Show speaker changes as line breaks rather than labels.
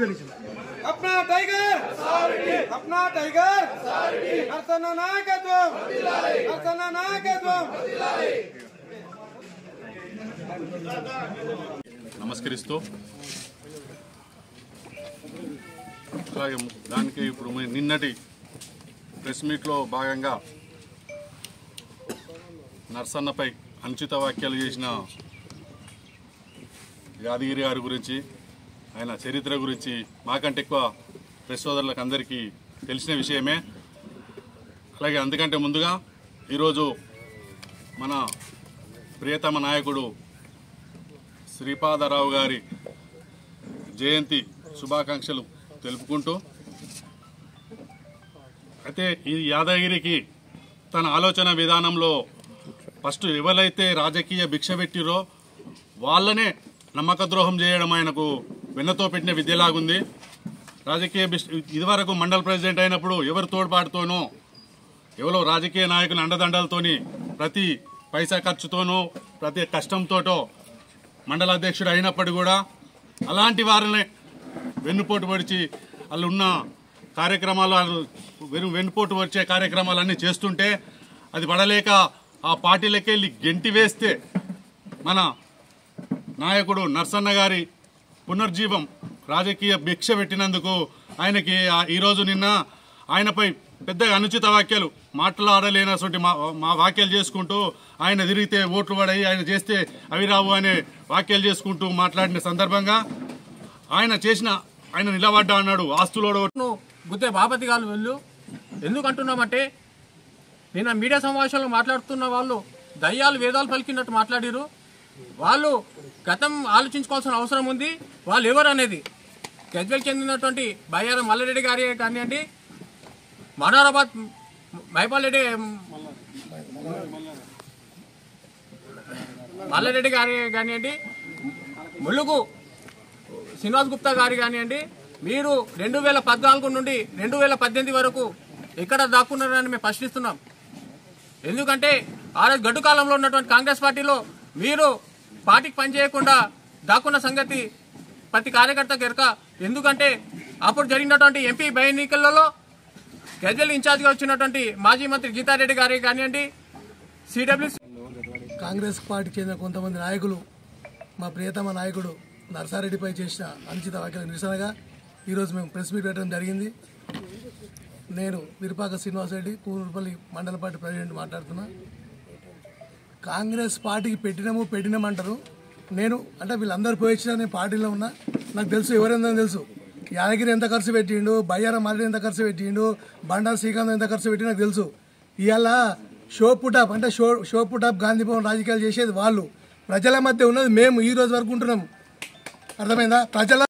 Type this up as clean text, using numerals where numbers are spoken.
अपना टाइगर अपना टाइगर नरसन्ना नायकत्వం नरसन्ना नायकत्వం
నమస్కరిస్తూ అలాగే దానికి ఇప్పుడు నిన్నటి ప్రెస్ మీట్లో భాగంగా నరసన్నపై అనుచిత వ్యాఖ్యలు చేసిన యాదగిరి గారి గురించి ఆయన చరిత్ర గురించి మాకంటే ఎక్కువ ప్రెస్ సోదరులకు అందరికీ తెలిసిన విషయమే. అలాగే అందుకంటే ముందుగా ఈరోజు మన ప్రియతమ నాయకుడు శ్రీపాదరావు గారి జయంతి శుభాకాంక్షలు తెలుపుకుంటూ, అయితే ఈ యాదగిరికి తన ఆలోచన విధానంలో ఫస్ట్ ఎవరైతే రాజకీయ భిక్ష పెట్టిరో వాళ్ళనే నమ్మక ద్రోహం చేయడం ఆయనకు వెన్నతో పెట్టిన విద్యలాగుంది. రాజకీయ ఇదివరకు మండల ప్రెసిడెంట్ అయినప్పుడు ఎవరు తోడ్పాటుతోనో ఎవరో రాజకీయ నాయకుల అండదండలతోని ప్రతి పైసా ఖర్చుతోనో ప్రతి కష్టంతోటో మండల అధ్యక్షుడు అయినప్పటికీ కూడా అలాంటి వారిని వెన్నుపోటు పొడిచి వాళ్ళు ఉన్న కార్యక్రమాలు వెన్నుపోటు వచ్చే కార్యక్రమాలన్నీ చేస్తుంటే అది పడలేక ఆ పార్టీలకి వెళ్ళి గెంటి వేస్తే మన నాయకుడు నరసన్న గారి పునర్జీవం రాజకీయ భిక్ష పెట్టినందుకు ఆయనకి ఈరోజు నిన్న ఆయనపై పెద్దగా అనుచిత వ్యాఖ్యలు మాట్లాడలేనటువంటి మా వ్యాఖ్యలు చేసుకుంటూ ఆయన తిరిగితే ఓట్లు పడాయి, ఆయన చేస్తే అవి రావు అనే వ్యాఖ్యలు చేసుకుంటూ మాట్లాడిన సందర్భంగా ఆయన నిలబడ్డా అన్నాడు. ఆస్తులోడు
గుద్దే బాపతి గారు వెళ్ళు ఎందుకంటున్నామంటే నిన్న మీడియా సమావేశంలో మాట్లాడుతున్న వాళ్ళు దయ్యాలు వేదాలు పలికినట్టు మాట్లాడిరు. వాళ్ళు గతం ఆలోచించుకోవాల్సిన అవసరం ఉంది. వాళ్ళు ఎవరు అనేది గజ్వేల్ చెందినటువంటి బయ్యారం మల్లారెడ్డి గారి కానివ్వండి, మనోరాబాద్ మల్లారెడ్డి గారి కానివ్వండి, ములుగు శ్రీనివాస్ గుప్తా గారి కానివ్వండి, మీరు 2014 నుండి 2018 వరకు ఎక్కడ దాక్కున్నారని మేము ప్రశ్నిస్తున్నాం. ఎందుకంటే ఆ రోజు గడ్డు కాలంలో ఉన్నటువంటి కాంగ్రెస్ పార్టీలో మీరు పార్టీకి పనిచేయకుండా దాక్కున్న సంగతి ప్రతి కార్యకర్తకు ఎరక. ఎందుకంటే అప్పుడు జరిగినటువంటి ఎంపీ బై ఎన్నికలలో గజ్వేల్ ఇన్ఛార్జిగా వచ్చినటువంటి మాజీ మంత్రి గీతారెడ్డి గారి కానివ్వండి, సిడబ్ల్యూసీ
కాంగ్రెస్ పార్టీకి చెందిన కొంతమంది నాయకులు మా ప్రియతమ నాయకుడు నర్సారెడ్డిపై చేసిన అనుచిత వ్యాఖ్యల నిరసనగా ఈరోజు మేము ప్రెస్ మీట్ పెట్టడం జరిగింది. నేను విరుపాక శ్రీనివాసరెడ్డి, కూనూరుపల్లి మండల పార్టీ ప్రెసిడెంట్ మాట్లాడుతున్నా. కాంగ్రెస్ పార్టీకి పెట్టినామంటారు. నేను అంటే వీళ్ళందరూ పోయించిన నేను పార్టీలో ఉన్నా, నాకు తెలుసు ఎవరైందని తెలుసు. యాదగిరి ఎంత ఖర్చు పెట్టిండు, బయ్యారం మల్లి ఎంత ఖర్చు పెట్టిండు, బండారు శ్రీకాంత్ ఎంత ఖర్చు పెట్టి నాకు తెలుసు. ఇవాళ షో పుటాప్ అంటే షో పుటాప్ గాంధీ భవన్ రాజకీయాలు చేసేది వాళ్ళు, ప్రజల మధ్య ఉన్నది మేము ఈ రోజు వరకు ఉంటున్నాం. అర్థమైందా? ప్రజల